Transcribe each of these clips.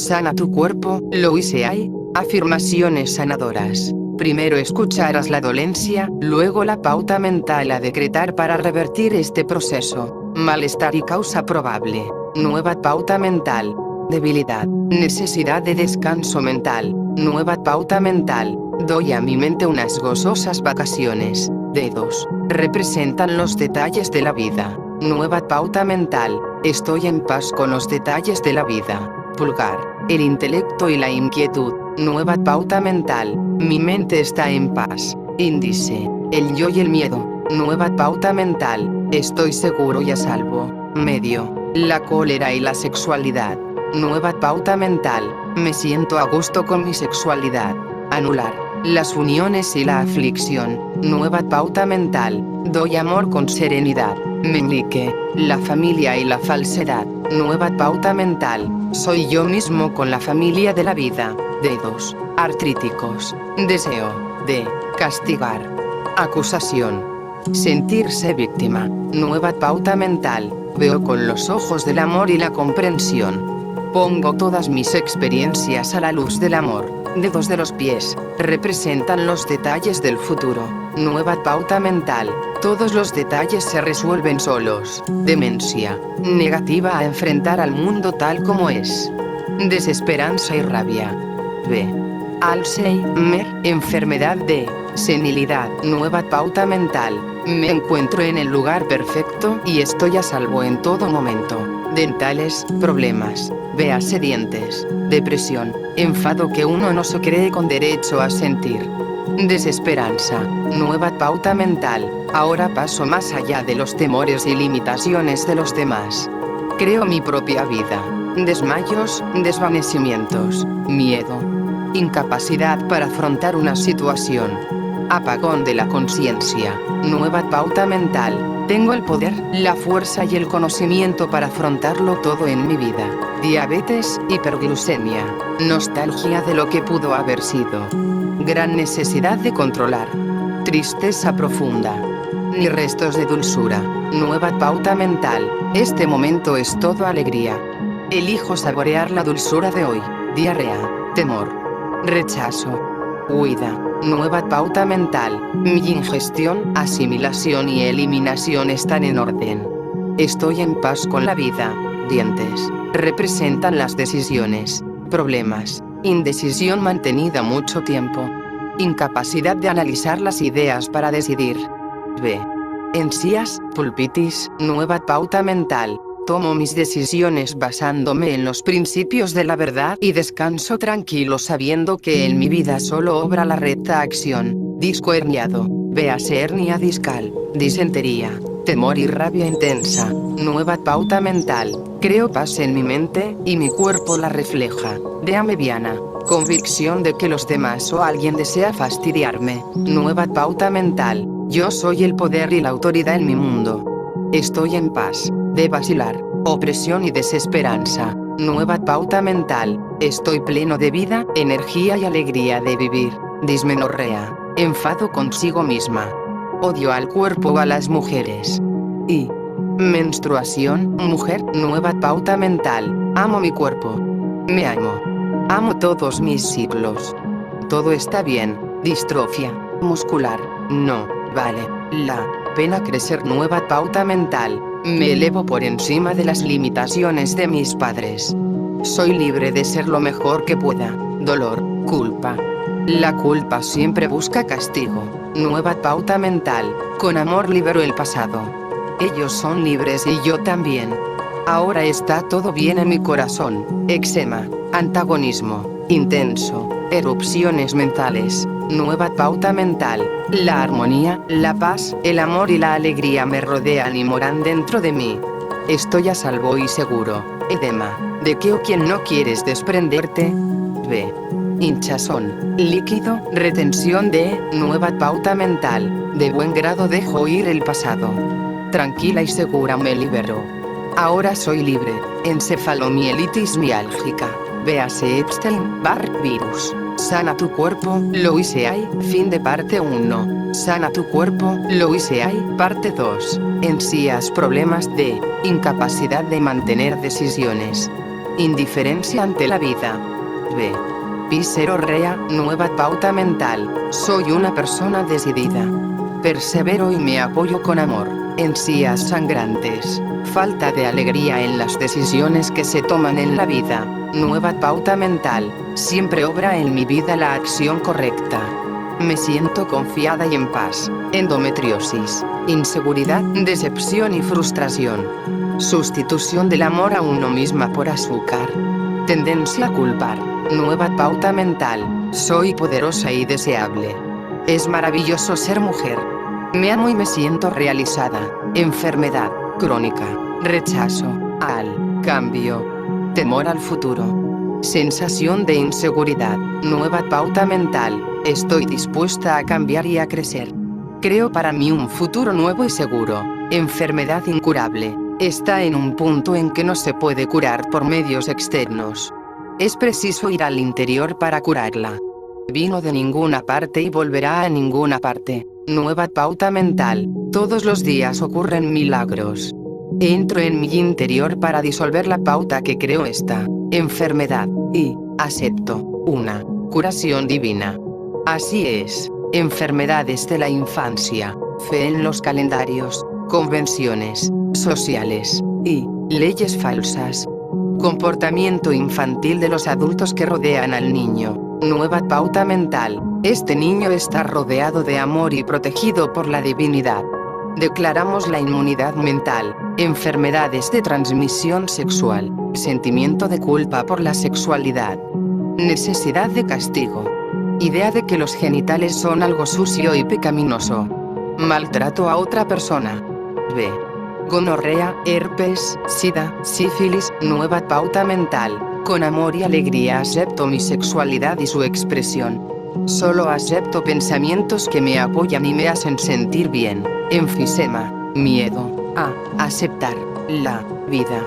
Sana tu cuerpo, lo hice hay. Afirmaciones sanadoras. Primero escucharás la dolencia, luego la pauta mental a decretar para revertir este proceso. Malestar y causa probable. Nueva pauta mental. Debilidad. Necesidad de descanso mental. Nueva pauta mental. Doy a mi mente unas gozosas vacaciones. Dedos. Representan los detalles de la vida. Nueva pauta mental. Estoy en paz con los detalles de la vida. Pulgar. El intelecto y la inquietud. Nueva pauta mental. Mi mente está en paz. Índice. El yo y el miedo. Nueva pauta mental. Estoy seguro y a salvo. Medio. La cólera y la sexualidad. Nueva pauta mental. Me siento a gusto con mi sexualidad. Anular. Las uniones y la aflicción. Nueva pauta mental. Doy amor con serenidad. Meñique. La familia y la falsedad. Nueva pauta mental. Soy yo mismo con la familia de la vida. Dedos. Artríticos. Deseo. De. Castigar. Acusación. Sentirse víctima. Nueva pauta mental. Veo con los ojos del amor y la comprensión. Pongo todas mis experiencias a la luz del amor. Dedos de los pies. Representan los detalles del futuro. Nueva pauta mental. Todos los detalles se resuelven solos. Demencia. Negativa a enfrentar al mundo tal como es. Desesperanza y rabia. B. Alzheimer. Enfermedad de senilidad. Nueva pauta mental. Me encuentro en el lugar perfecto y estoy a salvo en todo momento. Dentales. Problemas. Véase dientes. Depresión. Enfado que uno no se cree con derecho a sentir. Desesperanza. Nueva pauta mental. Ahora paso más allá de los temores y limitaciones de los demás. Creo mi propia vida. Desmayos, desvanecimientos, miedo. Incapacidad para afrontar una situación. Apagón de la conciencia. Nueva pauta mental. Tengo el poder, la fuerza y el conocimiento para afrontarlo todo en mi vida. Diabetes, hiperglucemia. Nostalgia de lo que pudo haber sido. Gran necesidad de controlar. Tristeza profunda. Ni restos de dulzura. Nueva pauta mental. Este momento es todo alegría. Elijo saborear la dulzura de hoy. Diarrea. Temor. Rechazo. Huida. Nueva pauta mental. Mi ingestión, asimilación y eliminación están en orden. Estoy en paz con la vida. Dientes. Representan las decisiones. Problemas. Indecisión mantenida mucho tiempo. Incapacidad de analizar las ideas para decidir. B. Encías, pulpitis. Nueva pauta mental. Tomo mis decisiones basándome en los principios de la verdad y descanso tranquilo sabiendo que en mi vida solo obra la recta acción. Disco herniado. Véase hernia discal. Disentería. Temor y rabia intensa. Nueva pauta mental. Creo paz en mi mente, y mi cuerpo la refleja. Dea mediana. Convicción de que los demás o alguien desea fastidiarme. Nueva pauta mental. Yo soy el poder y la autoridad en mi mundo. Estoy en paz. De vacilar. Opresión y desesperanza. Nueva pauta mental. Estoy pleno de vida, energía y alegría de vivir. Dismenorrea. Enfado consigo misma. Odio al cuerpo o a las mujeres. Y. Menstruación, mujer. Nueva pauta mental. Amo mi cuerpo. Me amo. Amo todos mis ciclos. Todo está bien. Distrofia muscular. No vale la pena crecer. Nueva pauta mental. Me elevo por encima de las limitaciones de mis padres. Soy libre de ser lo mejor que pueda. Dolor, culpa. La culpa siempre busca castigo. Nueva pauta mental. Con amor libero el pasado. Ellos son libres y yo también. Ahora está todo bien en mi corazón. Eczema, antagonismo, intenso, erupciones mentales. Nueva pauta mental. La armonía, la paz, el amor y la alegría me rodean y moran dentro de mí. Estoy a salvo y seguro. Edema. ¿De qué o quién no quieres desprenderte? B. Hinchazón. Líquido. Retención de. Nueva pauta mental. De buen grado dejo ir el pasado. Tranquila y segura me libero. Ahora soy libre. Encefalomielitis miálgica. Véase Epstein-Barr virus. Sana tu cuerpo, lo hice hay. Fin de parte 1. Sana tu cuerpo, lo hice hay. Parte 2. Encías problemas de incapacidad de mantener decisiones. Indiferencia ante la vida. B. Piserorrea, nueva pauta mental. Soy una persona decidida. Persevero y me apoyo con amor. Encías sangrantes. Falta de alegría en las decisiones que se toman en la vida. Nueva pauta mental. Siempre obra en mi vida la acción correcta. Me siento confiada y en paz. Endometriosis. Inseguridad, decepción y frustración. Sustitución del amor a uno misma por azúcar. Tendencia a culpar. Nueva pauta mental. Soy poderosa y deseable. Es maravilloso ser mujer. Me amo y me siento realizada. Enfermedad crónica. Rechazo al cambio. Temor al futuro. Sensación de inseguridad. Nueva pauta mental. Estoy dispuesta a cambiar y a crecer. Creo para mí un futuro nuevo y seguro. Enfermedad incurable. Está en un punto en que no se puede curar por medios externos. Es preciso ir al interior para curarla. Vino de ninguna parte y volverá a ninguna parte. Nueva pauta mental. Todos los días ocurren milagros. Entro en mi interior para disolver la pauta que creó esta enfermedad, y acepto una curación divina. Así es. Enfermedades de la infancia, fe en los calendarios, convenciones sociales y leyes falsas. Comportamiento infantil de los adultos que rodean al niño. Nueva pauta mental. Este niño está rodeado de amor y protegido por la divinidad. Declaramos la inmunidad mental. Enfermedades de transmisión sexual. Sentimiento de culpa por la sexualidad. Necesidad de castigo. Idea de que los genitales son algo sucio y pecaminoso. Maltrato a otra persona. B. Gonorrea, herpes, sida, sífilis. Nueva pauta mental. Con amor y alegría acepto mi sexualidad y su expresión. Solo acepto pensamientos que me apoyan y me hacen sentir bien. Enfisema. Miedo a aceptar la vida.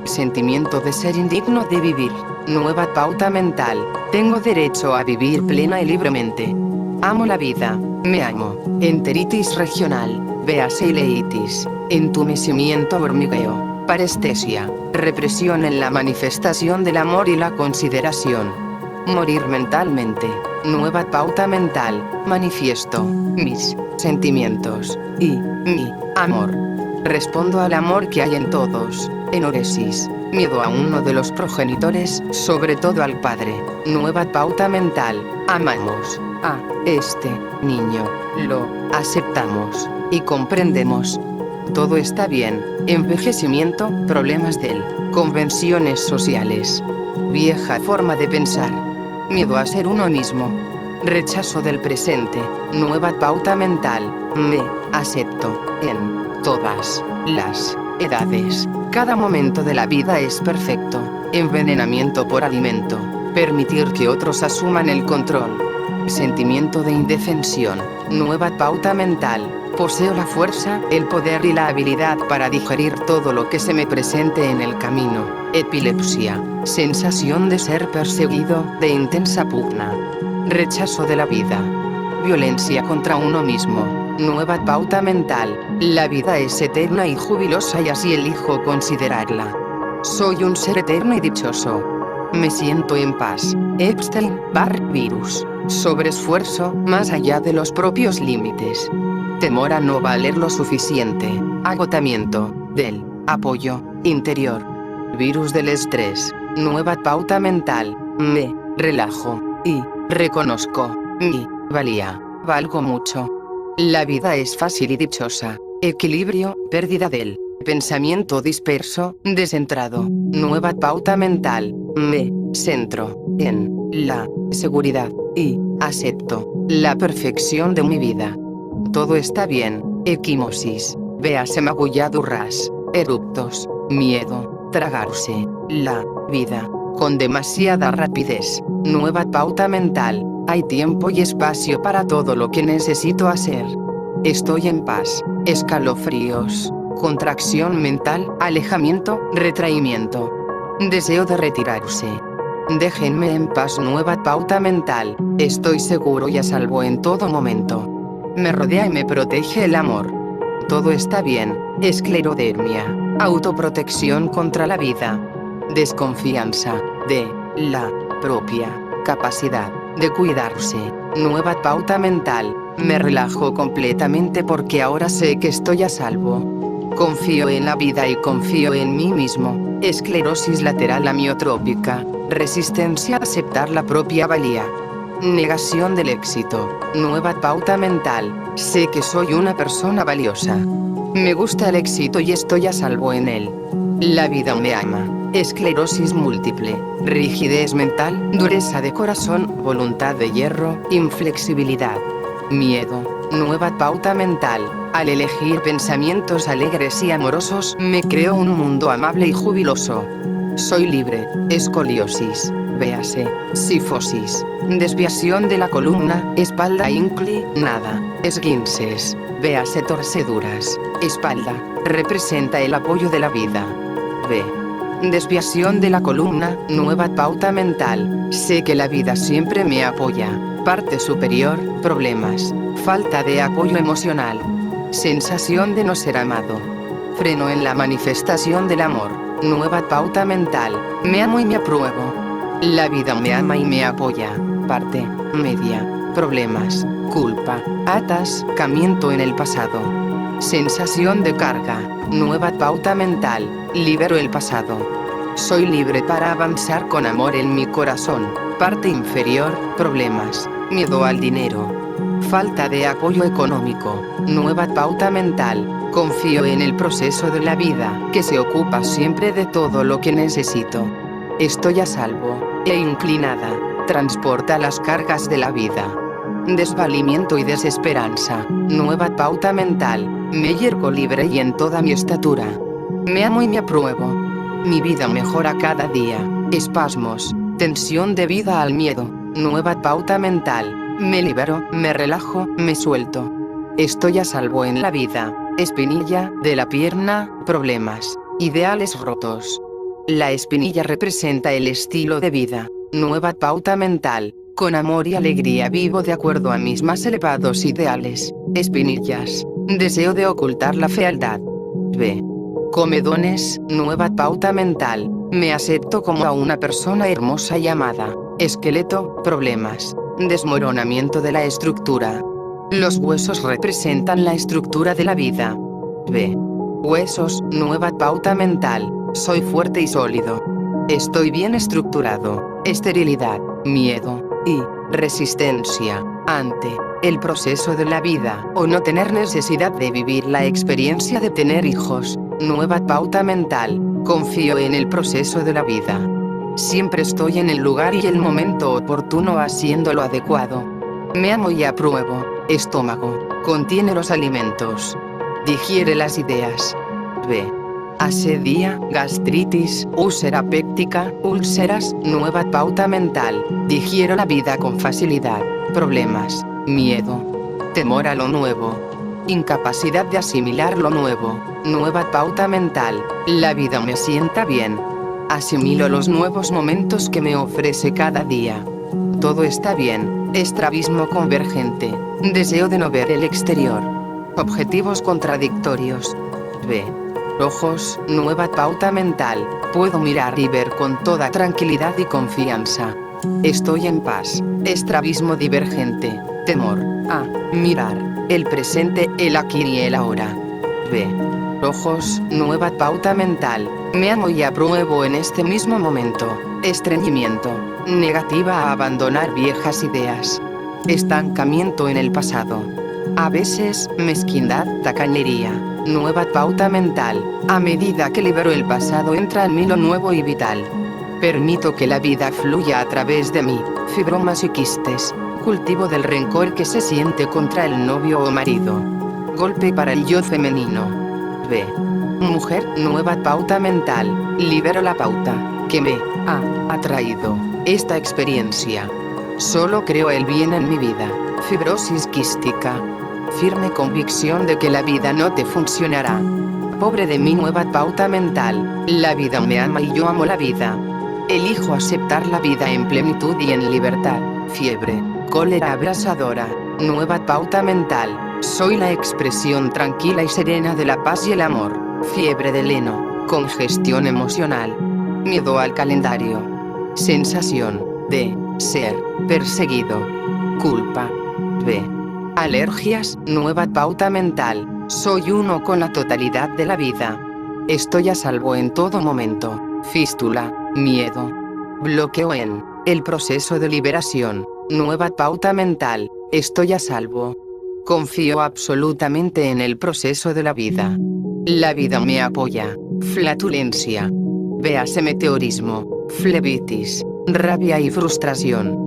Sentimiento de ser indigno de vivir. Nueva pauta mental. Tengo derecho a vivir plena y libremente. Amo la vida. Me amo. Enteritis regional. Véase ileitis. Entumecimiento hormigueo. Parestesia. Represión en la manifestación del amor y la consideración. Morir mentalmente. Nueva pauta mental. Manifiesto mis sentimientos y mi amor. Respondo al amor que hay en todos. Enoresis. Miedo a uno de los progenitores, sobre todo al padre. Nueva pauta mental. Amamos a este niño. Lo aceptamos y comprendemos. Todo está bien. Envejecimiento, problemas de él. Convenciones sociales. Vieja forma de pensar. Miedo a ser uno mismo. Rechazo del presente. Nueva pauta mental. Me acepto en todas las edades. Cada momento de la vida es perfecto. Envenenamiento por alimento. Permitir que otros asuman el control. Sentimiento de indefensión. Nueva pauta mental. Poseo la fuerza, el poder y la habilidad para digerir todo lo que se me presente en el camino. Epilepsia. Sensación de ser perseguido, de intensa pugna. Rechazo de la vida. Violencia contra uno mismo. Nueva pauta mental. La vida es eterna y jubilosa y así elijo considerarla. Soy un ser eterno y dichoso. Me siento en paz. Epstein-Barr virus. Sobreesfuerzo, más allá de los propios límites. Temor a no valer lo suficiente. Agotamiento del apoyo interior. Virus del estrés. Nueva pauta mental. Me relajo y reconozco mi valía. Valgo mucho. La vida es fácil y dichosa. Equilibrio, pérdida del pensamiento disperso, descentrado. Nueva pauta mental. Me centro en la seguridad y acepto la perfección de mi vida. Todo está bien. Equimosis. Véase magulladurras. Eruptos. Miedo. Tragarse la vida con demasiada rapidez. Nueva pauta mental. Hay tiempo y espacio para todo lo que necesito hacer. Estoy en paz. Escalofríos. Contracción mental. Alejamiento. Retraimiento. Deseo de retirarse. Déjenme en paz. Nueva pauta mental. Estoy seguro y a salvo en todo momento. Me rodea y me protege el amor. Todo está bien. Esclerodermia. Autoprotección contra la vida. Desconfianza de la propia capacidad de cuidarse. Nueva pauta mental. Me relajo completamente porque ahora sé que estoy a salvo. Confío en la vida y confío en mí mismo. Esclerosis lateral amiotrópica. Resistencia a aceptar la propia valía. Negación del éxito. Nueva pauta mental. Sé que soy una persona valiosa. Me gusta el éxito y estoy a salvo en él. La vida me ama. Esclerosis múltiple. Rigidez mental, dureza de corazón, voluntad de hierro, inflexibilidad. Miedo. Nueva pauta mental. Al elegir pensamientos alegres y amorosos, me creo un mundo amable y jubiloso. Soy libre. Escoliosis. Véase. Sifosis. Desviación de la columna, espalda inclinada. Esguinces. Véase torceduras. Espalda. Representa el apoyo de la vida. B. Desviación de la columna, nueva pauta mental. Sé que la vida siempre me apoya. Parte superior, problemas. Falta de apoyo emocional. Sensación de no ser amado. Freno en la manifestación del amor. Nueva pauta mental. Me amo y me apruebo. La vida me ama y me apoya. Parte media. Problemas. Culpa. Atascamiento en el pasado. Sensación de carga. Nueva pauta mental. Libero el pasado. Soy libre para avanzar con amor en mi corazón. Parte inferior. Problemas. Miedo al dinero. Falta de apoyo económico. Nueva pauta mental. Confío en el proceso de la vida, que se ocupa siempre de todo lo que necesito. Estoy a salvo, e inclinada. Transporta las cargas de la vida. Desvalimiento y desesperanza. Nueva pauta mental. Me yergo libre y en toda mi estatura. Me amo y me apruebo. Mi vida mejora cada día. Espasmos. Tensión debida al miedo. Nueva pauta mental. Me libero, me relajo, me suelto. Estoy a salvo en la vida. Espinilla de la pierna, problemas. Ideales rotos. La espinilla representa el estilo de vida. Nueva pauta mental. Con amor y alegría vivo de acuerdo a mis más elevados ideales. Espinillas. Deseo de ocultar la fealdad. B. Comedones, nueva pauta mental. Me acepto como a una persona hermosa y amada. Esqueleto, problemas. Desmoronamiento de la estructura. Los huesos representan la estructura de la vida. B. Huesos, nueva pauta mental. Soy fuerte y sólido. Estoy bien estructurado. Esterilidad, miedo y resistencia ante el proceso de la vida o no tener necesidad de vivir la experiencia de tener hijos. Nueva pauta mental. Confío en el proceso de la vida. Siempre estoy en el lugar y el momento oportuno haciendo lo adecuado. Me amo y apruebo. Estómago. Contiene los alimentos. Digiere las ideas. B. Asedia, gastritis, úlcera péptica, úlceras, nueva pauta mental. Digiero la vida con facilidad. Problemas, miedo, temor a lo nuevo. Incapacidad de asimilar lo nuevo. Nueva pauta mental. La vida me sienta bien. Asimilo los nuevos momentos que me ofrece cada día. Todo está bien. Estrabismo convergente. Deseo de no ver el exterior. Objetivos contradictorios. B. Ojos, nueva pauta mental. Puedo mirar y ver con toda tranquilidad y confianza. Estoy en paz. Estrabismo divergente. Temor a mirar el presente, el aquí y el ahora. B. Ojos, nueva pauta mental. Me amo y apruebo en este mismo momento. Estreñimiento. Negativa a abandonar viejas ideas. Estancamiento en el pasado. A veces, mezquindad, tacañería. Nueva pauta mental. A medida que libero el pasado entra en mí lo nuevo y vital. Permito que la vida fluya a través de mí. Fibromas y quistes. Cultivo del rencor que se siente contra el novio o marido. Golpe para el yo femenino. B. Mujer, nueva pauta mental. Libero la pauta que me ha atraído esta experiencia. Solo creo el bien en mi vida. Fibrosis quística. Firme convicción de que la vida no te funcionará. Pobre de mí, nueva pauta mental. La vida me ama y yo amo la vida. Elijo aceptar la vida en plenitud y en libertad. Fiebre, cólera abrasadora. Nueva pauta mental. Soy la expresión tranquila y serena de la paz y el amor. Fiebre del heno. Congestión emocional. Miedo al calendario. Sensación de ser perseguido. Culpa. B. Alergias. Nueva pauta mental. Soy uno con la totalidad de la vida. Estoy a salvo en todo momento. Fístula. Miedo. Bloqueo en el proceso de liberación. Nueva pauta mental. Estoy a salvo. Confío absolutamente en el proceso de la vida. La vida me apoya. Flatulencia. Véase meteorismo, flebitis, rabia y frustración.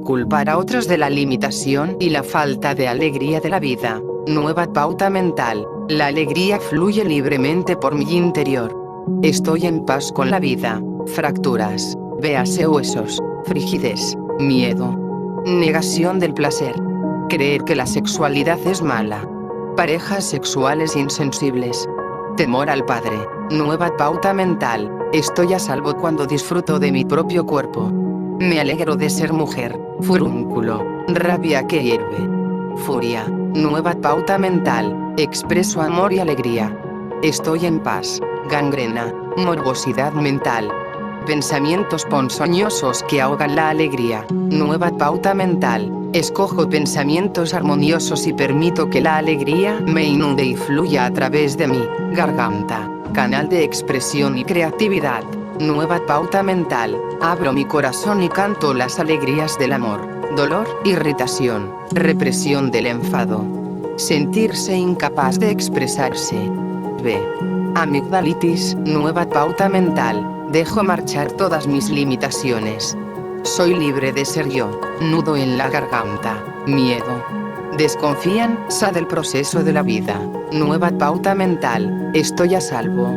Culpar a otros de la limitación y la falta de alegría de la vida. Nueva pauta mental. La alegría fluye libremente por mi interior. Estoy en paz con la vida. Fracturas. Véase huesos, frigidez, miedo. Negación del placer. Creer que la sexualidad es mala. Parejas sexuales insensibles. Temor al padre. Nueva pauta mental. Estoy a salvo cuando disfruto de mi propio cuerpo. Me alegro de ser mujer. Furúnculo. Rabia que hierve. Furia. Nueva pauta mental. Expreso amor y alegría. Estoy en paz. Gangrena. Morbosidad mental. Pensamientos ponzoñosos que ahogan la alegría. Nueva pauta mental. Escojo pensamientos armoniosos y permito que la alegría me inunde y fluya a través de mi garganta. Canal de expresión y creatividad. Nueva pauta mental. Abro mi corazón y canto las alegrías del amor. Dolor, irritación, represión del enfado. Sentirse incapaz de expresarse. B. Amigdalitis. Nueva pauta mental. Dejo marchar todas mis limitaciones. Soy libre de ser yo. Nudo en la garganta. Miedo. Desconfían, del proceso de la vida. Nueva pauta mental. Estoy a salvo.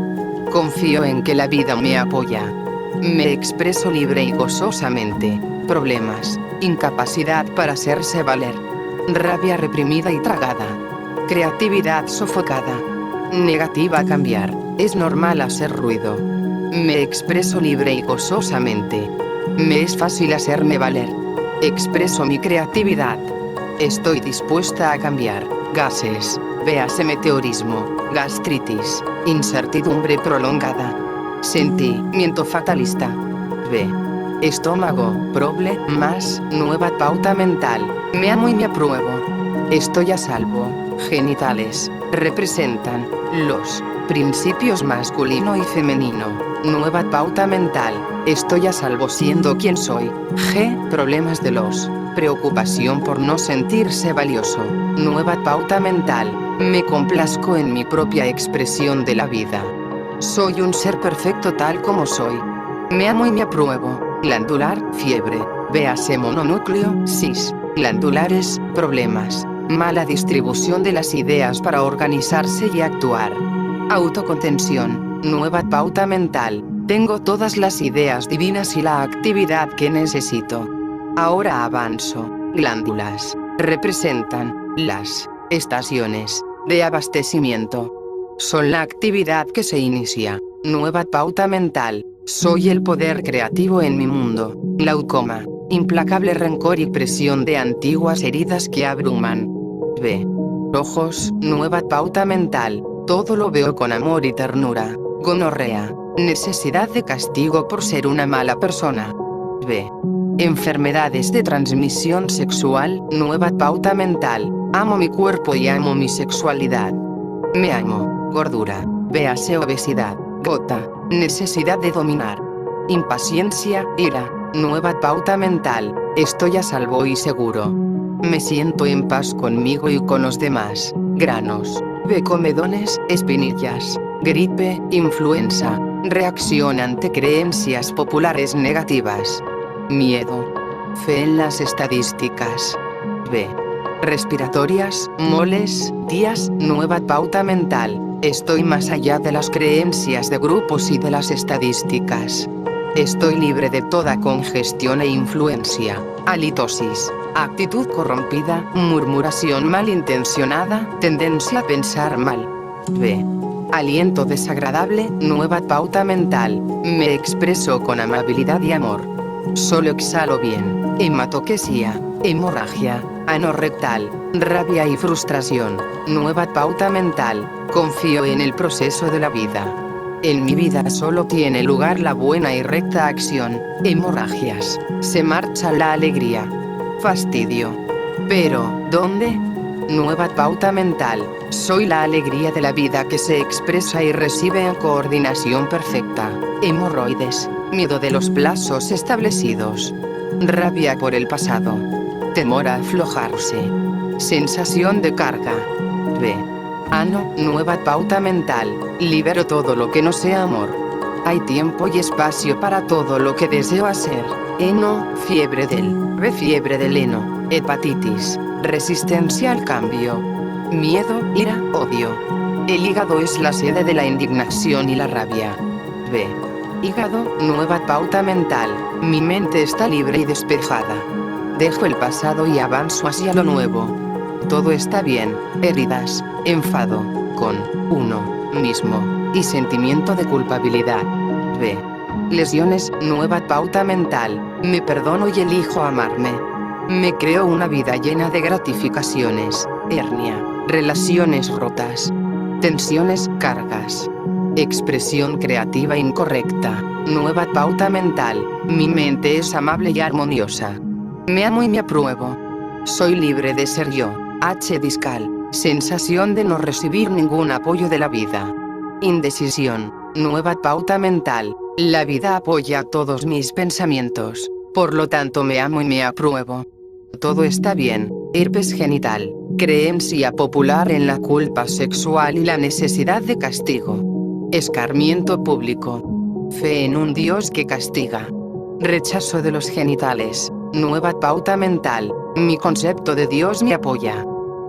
Confío en que la vida me apoya. Me expreso libre y gozosamente. Problemas. Incapacidad para hacerse valer. Rabia reprimida y tragada. Creatividad sofocada. Negativa a cambiar. Es normal hacer ruido. Me expreso libre y gozosamente. Me es fácil hacerme valer. Expreso mi creatividad. Estoy dispuesta a cambiar. Gases. Véase meteorismo. Gastritis. Incertidumbre prolongada. Sentimiento fatalista. B. Estómago. Problemas. Nueva pauta mental. Me amo y me apruebo. Estoy a salvo. Genitales. Representan los principios masculino y femenino. Nueva pauta mental. Estoy a salvo siendo quien soy. G. Problemas de los. Preocupación por no sentirse valioso. Nueva pauta mental. Me complazco en mi propia expresión de la vida. Soy un ser perfecto tal como soy. Me amo y me apruebo. Glandular, fiebre. Véase mononúcleo, cis. Glandulares, problemas. Mala distribución de las ideas para organizarse y actuar. Autocontención. Nueva pauta mental. Tengo todas las ideas divinas y la actividad que necesito. Ahora avanzo. Glándulas. Representan las estaciones de abastecimiento. Son la actividad que se inicia. Nueva pauta mental. Soy el poder creativo en mi mundo. Glaucoma. Implacable rencor y presión de antiguas heridas que abruman. B. Ojos. Nueva pauta mental. Todo lo veo con amor y ternura. Gonorrea. Necesidad de castigo por ser una mala persona. B. Enfermedades de transmisión sexual. Nueva pauta mental. Amo mi cuerpo y amo mi sexualidad. Me amo. Gordura. Véase obesidad. Gota. Necesidad de dominar. Impaciencia. Ira. Nueva pauta mental. Estoy a salvo y seguro. Me siento en paz conmigo y con los demás. Granos. B. Comedones, espinillas. Gripe, influenza. Reacción ante creencias populares negativas. Miedo. Fe en las estadísticas. B. Respiratorias, moles, días. Nueva pauta mental. Estoy más allá de las creencias de grupos y de las estadísticas. Estoy libre de toda congestión e influencia. Halitosis. Actitud corrompida, murmuración malintencionada, tendencia a pensar mal. B. Aliento desagradable, nueva pauta mental. Me expreso con amabilidad y amor. Solo exhalo bien. Hematoquesia, hemorragia, ano rectal, rabia y frustración. Nueva pauta mental. Confío en el proceso de la vida. En mi vida solo tiene lugar la buena y recta acción. Hemorragias. Se marcha la alegría. Fastidio. Pero, ¿dónde? Nueva pauta mental. Soy la alegría de la vida que se expresa y recibe en coordinación perfecta. Hemorroides. Miedo de los plazos establecidos. Rabia por el pasado. Temor a aflojarse. Sensación de carga. B. Ano, nueva pauta mental. Libero todo lo que no sea amor. Hay tiempo y espacio para todo lo que deseo hacer. Eno, fiebre del. B. Fiebre del heno. Hepatitis. Resistencia al cambio. Miedo, ira, odio. El hígado es la sede de la indignación y la rabia. B. Hígado, nueva pauta mental. Mi mente está libre y despejada. Dejo el pasado y avanzo hacia lo nuevo. Todo está bien. Heridas, enfado, con uno mismo, y sentimiento de culpabilidad. B. Lesiones, nueva pauta mental. Me perdono y elijo amarme. Me creo una vida llena de gratificaciones. Hernia, relaciones rotas. Tensiones, cargas. Expresión creativa incorrecta. Nueva pauta mental. Mi mente es amable y armoniosa. Me amo y me apruebo. Soy libre de ser yo. H. Discal. Sensación de no recibir ningún apoyo de la vida. Indecisión. Nueva pauta mental. La vida apoya todos mis pensamientos. Por lo tanto me amo y me apruebo. Todo está bien. Herpes genital. Creencia popular en la culpa sexual y la necesidad de castigo. Escarmiento público. Fe en un Dios que castiga. Rechazo de los genitales. Nueva pauta mental. Mi concepto de Dios me apoya.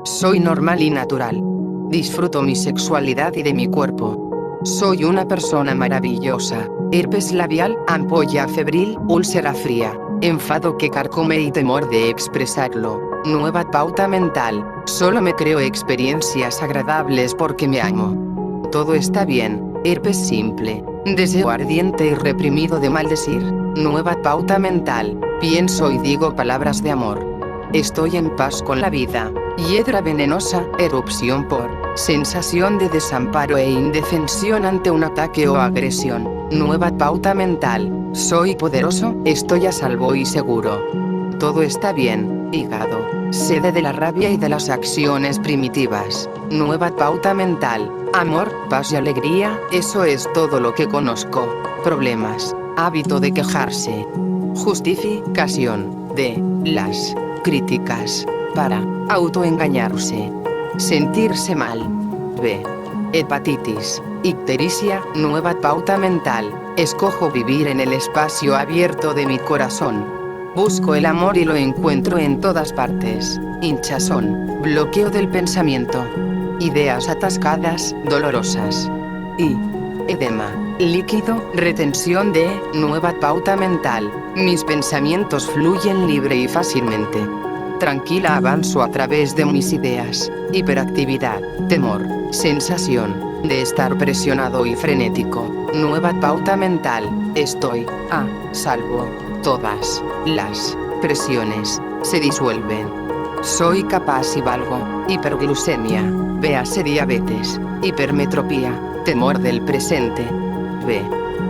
Soy normal y natural. Disfruto mi sexualidad y de mi cuerpo. Soy una persona maravillosa. Herpes labial, ampolla febril, úlcera fría, enfado que carcome y temor de expresarlo. Nueva pauta mental. Solo me creo experiencias agradables porque me amo. Todo está bien. Herpes simple. Deseo ardiente y reprimido de maldecir. Nueva pauta mental. Pienso y digo palabras de amor. Estoy en paz con la vida. Hiedra venenosa, erupción por sensación de desamparo e indefensión ante un ataque o agresión. Nueva pauta mental. Soy poderoso, estoy a salvo y seguro. Todo está bien. Hígado. Sede de la rabia y de las acciones primitivas. Nueva pauta mental. Amor, paz y alegría, eso es todo lo que conozco. Problemas. Hábito de quejarse. Justificación de las críticas. Para autoengañarse. Sentirse mal. B. Hepatitis. Ictericia, nueva pauta mental. Escojo vivir en el espacio abierto de mi corazón. Busco el amor y lo encuentro en todas partes. Hinchazón. Bloqueo del pensamiento. Ideas atascadas, dolorosas. Y. Edema. Líquido, retención de, nueva pauta mental. Mis pensamientos fluyen libre y fácilmente. Tranquila avanzo a través de mis ideas. Hiperactividad, temor, sensación de estar presionado y frenético. Nueva pauta mental. Estoy a salvo. Todas las presiones se disuelven. Soy capaz y valgo. Hiperglucemia. Véase diabetes. Hipermetropía. Temor del presente. B.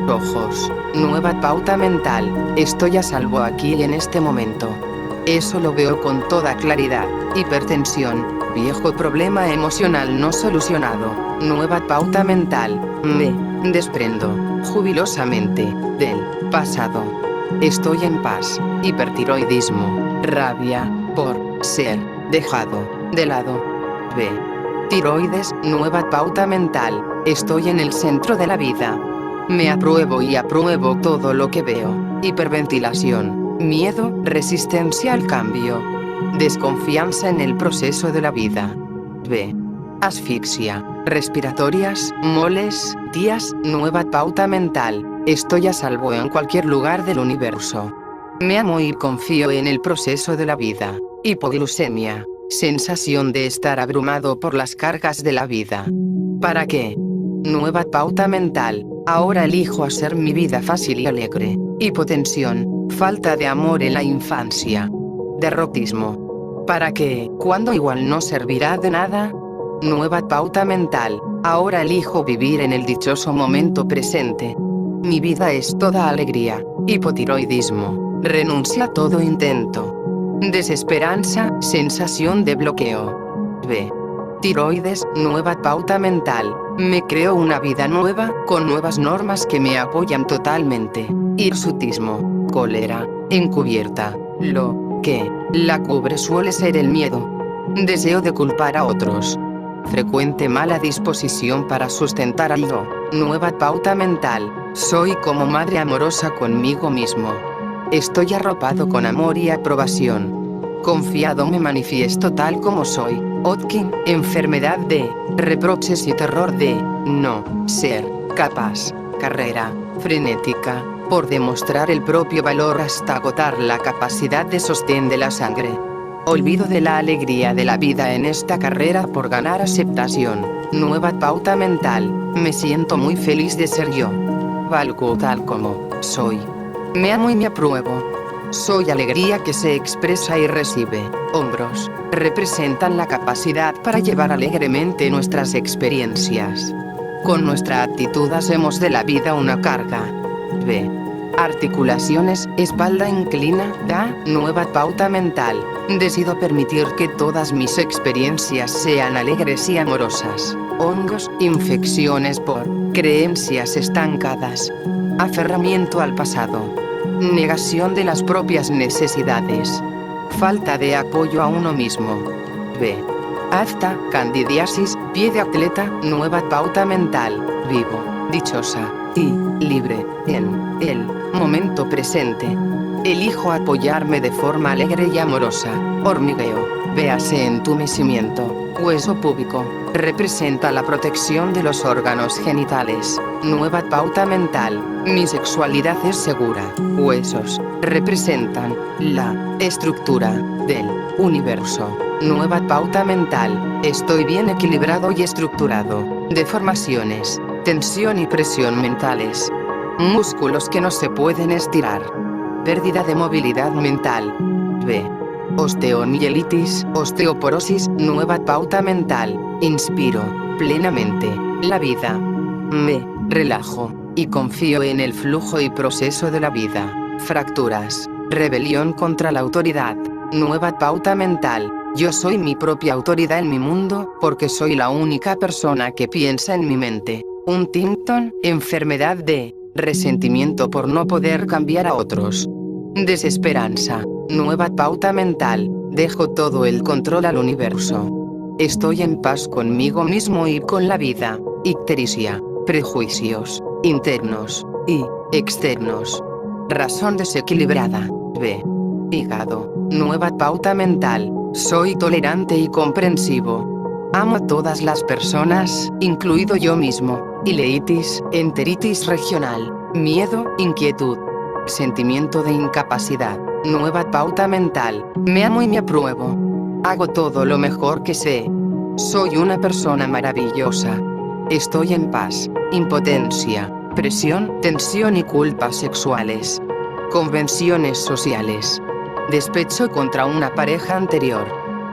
Ojos. Nueva pauta mental. Estoy a salvo aquí y en este momento. Eso lo veo con toda claridad. Hipertensión. Viejo problema emocional no solucionado. Nueva pauta mental. Me desprendo jubilosamente del pasado. Estoy en paz. Hipertiroidismo. Rabia por ser dejado de lado. B. Tiroides. Nueva pauta mental. Estoy en el centro de la vida. Me apruebo y apruebo todo lo que veo. Hiperventilación. Miedo, resistencia al cambio. Desconfianza en el proceso de la vida. B. Asfixia. Respiratorias, moles, días, nueva pauta mental. Estoy a salvo en cualquier lugar del universo. Me amo y confío en el proceso de la vida. Hipoglucemia. Sensación de estar abrumado por las cargas de la vida. ¿Para qué? Nueva pauta mental. Ahora elijo hacer mi vida fácil y alegre. Hipotensión. Falta de amor en la infancia. Derrotismo. ¿Para qué? ¿Cuándo igual no servirá de nada? nueva pauta mental. Ahora elijo vivir en el dichoso momento presente. Mi vida es toda alegría. Hipotiroidismo. Renuncia a todo intento. Desesperanza, sensación de bloqueo. B. Tiroides, nueva pauta mental. Me creo una vida nueva, con nuevas normas que me apoyan totalmente. Hirsutismo. Cólera. Encubierta. Lo que la cubre suele ser el miedo. Deseo de culpar a otros. Frecuente mala disposición para sustentar al yo. Nueva pauta mental. Soy como madre amorosa conmigo mismo. Estoy arropado con amor y aprobación. Confiado me manifiesto tal como soy. Hodgkin, enfermedad de reproches y terror de no ser capaz. Carrera frenética por demostrar el propio valor hasta agotar la capacidad de sostén de la sangre. Olvido de la alegría de la vida en esta carrera por ganar aceptación. Nueva pauta mental. Me siento muy feliz de ser yo. Valgo tal como soy. Me amo y me apruebo. Soy alegría que se expresa y recibe. Hombros. Representan la capacidad para llevar alegremente nuestras experiencias. Con nuestra actitud hacemos de la vida una carga. B. Articulaciones, espalda inclinada, nueva pauta mental. Decido permitir que todas mis experiencias sean alegres y amorosas. Hongos, infecciones por creencias estancadas. Aferramiento al pasado. Negación de las propias necesidades. Falta de apoyo a uno mismo. B. Afta, candidiasis, pie de atleta, nueva pauta mental. Vivo, dichosa y libre en el momento presente. Elijo apoyarme de forma alegre y amorosa. Hormigueo, véase entumecimiento. Hueso púbico, representa la protección de los órganos genitales. Nueva pauta mental. Mi sexualidad es segura. Huesos, representan la estructura del universo. Nueva pauta mental. Estoy bien equilibrado y estructurado. Deformaciones, tensión y presión mentales. Músculos que no se pueden estirar. Pérdida de movilidad mental. B. Osteomielitis, osteoporosis, nueva pauta mental. Inspiro plenamente la vida. Me relajo y confío en el flujo y proceso de la vida. Fracturas. Rebelión contra la autoridad. Nueva pauta mental. Yo soy mi propia autoridad en mi mundo, porque soy la única persona que piensa en mi mente. Huntington, enfermedad de resentimiento por no poder cambiar a otros. Desesperanza. Nueva pauta mental. Dejo todo el control al universo. Estoy en paz conmigo mismo y con la vida. Ictericia. Prejuicios internos y externos. Razón desequilibrada. B. Hígado. Nueva pauta mental. Soy tolerante y comprensivo. Amo a todas las personas, incluido yo mismo. Ileitis, enteritis regional. Miedo, inquietud. Sentimiento de incapacidad. Nueva pauta mental. Me amo y me apruebo. Hago todo lo mejor que sé. Soy una persona maravillosa. Estoy en paz. Impotencia, presión, tensión y culpas sexuales. Convenciones sociales. Despecho contra una pareja anterior.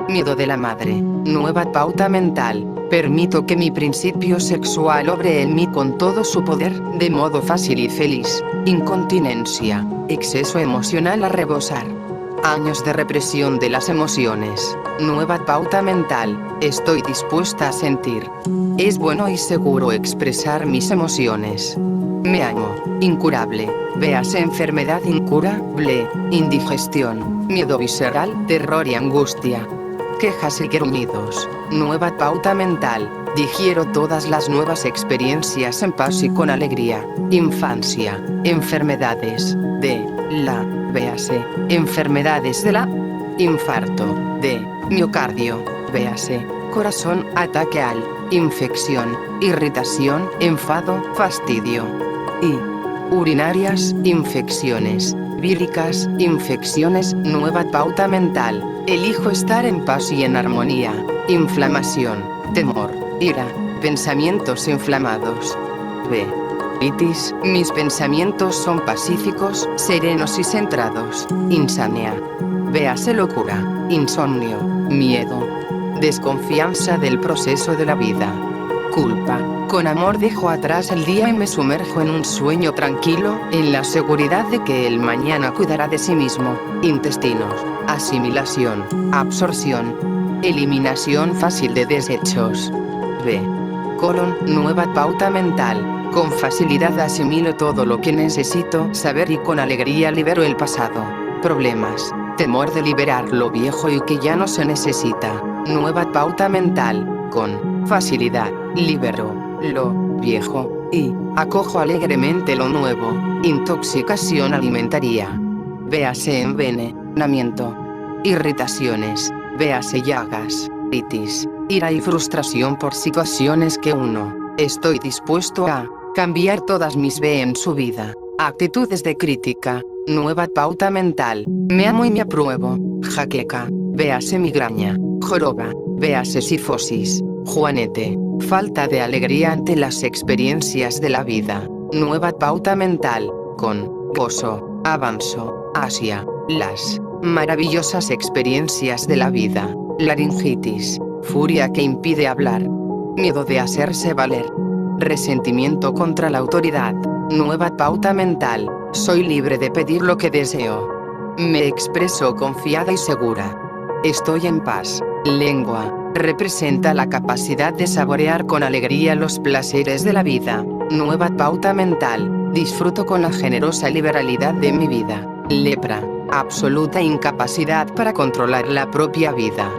Miedo de la madre. Nueva pauta mental. Permito que mi principio sexual obre en mí con todo su poder, de modo fácil y feliz. Incontinencia. Exceso emocional a rebosar. Años de represión de las emociones. Nueva pauta mental. Estoy dispuesta a sentir. Es bueno y seguro expresar mis emociones. Me amo. Incurable. Véase enfermedad incurable. Indigestión. Miedo visceral. Terror y angustia. Quejas y gruñidos. Nueva pauta mental. Digiero todas las nuevas experiencias en paz y con alegría. Infancia. Enfermedades. De la. Véase. Enfermedades de la. Infarto. De miocardio. Véase. Corazón. Ataque al. Infección. Irritación. Enfado. Fastidio. Y. Urinarias. Infecciones. Víricas. Infecciones. Nueva pauta mental. Elijo estar en paz y en armonía. Inflamación. Temor. Ira. Pensamientos inflamados. B. Itis. Mis pensamientos son pacíficos, serenos y centrados. Insania. Véase locura. Insomnio. Miedo. Desconfianza del proceso de la vida. Culpa. Con amor dejo atrás el día y me sumerjo en un sueño tranquilo, en la seguridad de que el mañana cuidará de sí mismo. Intestinos. Asimilación. Absorción. Eliminación fácil de desechos. B. Colon. Nueva pauta mental. Con facilidad asimilo todo lo que necesito saber y con alegría libero el pasado. Problemas. Temor de liberar lo viejo y que ya no se necesita. Nueva pauta mental. Con facilidad, libero lo viejo y acojo alegremente lo nuevo. Intoxicación alimentaria. Véase envenenamiento. Irritaciones. Véase llagas, itis, ira y frustración por situaciones que uno. Estoy dispuesto a cambiar todas mis B en su vida. Actitudes de crítica. Nueva pauta mental. Me amo y me apruebo. Jaqueca. Véase migraña. Joroba. Véase sifosis. Juanete. Falta de alegría ante las experiencias de la vida. Nueva pauta mental. Con gozo. Avanzo hacia las maravillosas experiencias de la vida. Laringitis. Furia que impide hablar. Miedo de hacerse valer. Resentimiento contra la autoridad. Nueva pauta mental. Soy libre de pedir lo que deseo. Me expreso confiada y segura. Estoy en paz. Lengua. Representa la capacidad de saborear con alegría los placeres de la vida. Nueva pauta mental. Disfruto con la generosa liberalidad de mi vida. Lepra. Absoluta incapacidad para controlar la propia vida.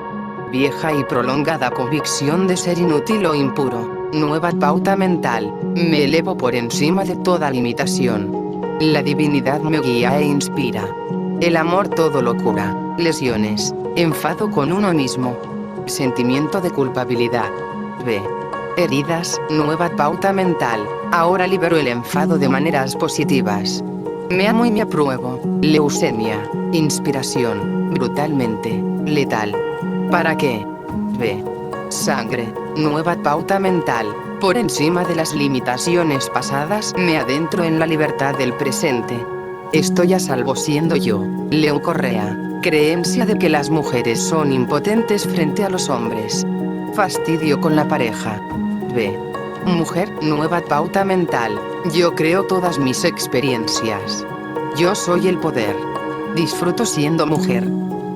Vieja y prolongada convicción de ser inútil o impuro. Nueva pauta mental. Me elevo por encima de toda limitación. La divinidad me guía e inspira. El amor todo lo cura. Lesiones. Enfado con uno mismo. Sentimiento de culpabilidad. B. Heridas. Nueva pauta mental. Ahora libero el enfado de maneras positivas. Me amo y me apruebo. Leucemia. Inspiración. Brutalmente. Letal. ¿Para qué? B. Sangre. Nueva pauta mental. Por encima de las limitaciones pasadas, me adentro en la libertad del presente. Estoy a salvo siendo yo. Leo Correa. Creencia de que las mujeres son impotentes frente a los hombres. Fastidio con la pareja. B. Mujer. Nueva pauta mental. Yo creo todas mis experiencias. Yo soy el poder. Disfruto siendo mujer.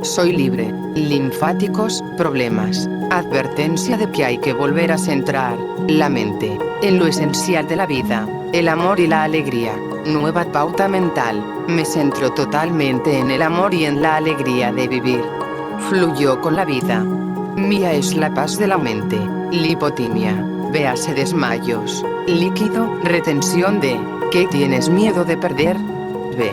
Soy libre. Linfáticos. Problemas. Advertencia de que hay que volver a centrar la mente en lo esencial de la vida, el amor y la alegría. Nueva pauta mental. Me centro totalmente en el amor y en la alegría de vivir. Fluyo con la vida. Mía es la paz de la mente. Lipotimia. Véase desmayos. Líquido. Retención de. ¿Qué tienes miedo de perder? B.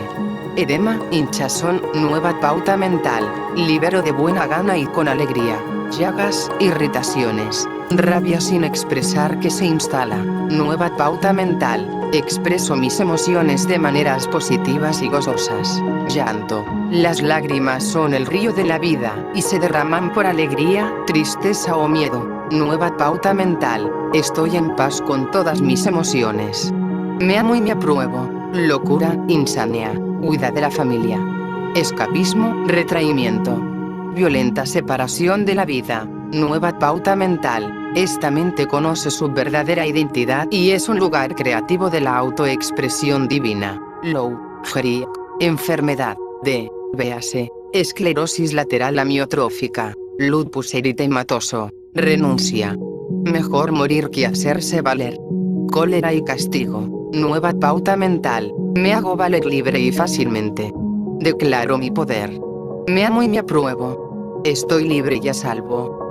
Edema. Hinchazón. Nueva pauta mental. Libero de buena gana y con alegría. Llagas. Irritaciones. Rabia sin expresar que se instala. Nueva pauta mental. Expreso mis emociones de maneras positivas y gozosas. Llanto. Las lágrimas son el río de la vida y se derraman por alegría, tristeza o miedo. Nueva pauta mental. Estoy en paz con todas mis emociones. Me amo y me apruebo. Locura, insania, huida de la familia. Escapismo, retraimiento. Violenta separación de la vida. Nueva pauta mental. Esta mente conoce su verdadera identidad y es un lugar creativo de la autoexpresión divina. Lou Gehrig. Enfermedad. D. Véase. Esclerosis lateral amiotrófica. Lupus eritematoso. Renuncia. Mejor morir que hacerse valer. Cólera y castigo. Nueva pauta mental. Me hago valer libre y fácilmente. Declaro mi poder. Me amo y me apruebo. Estoy libre y a salvo.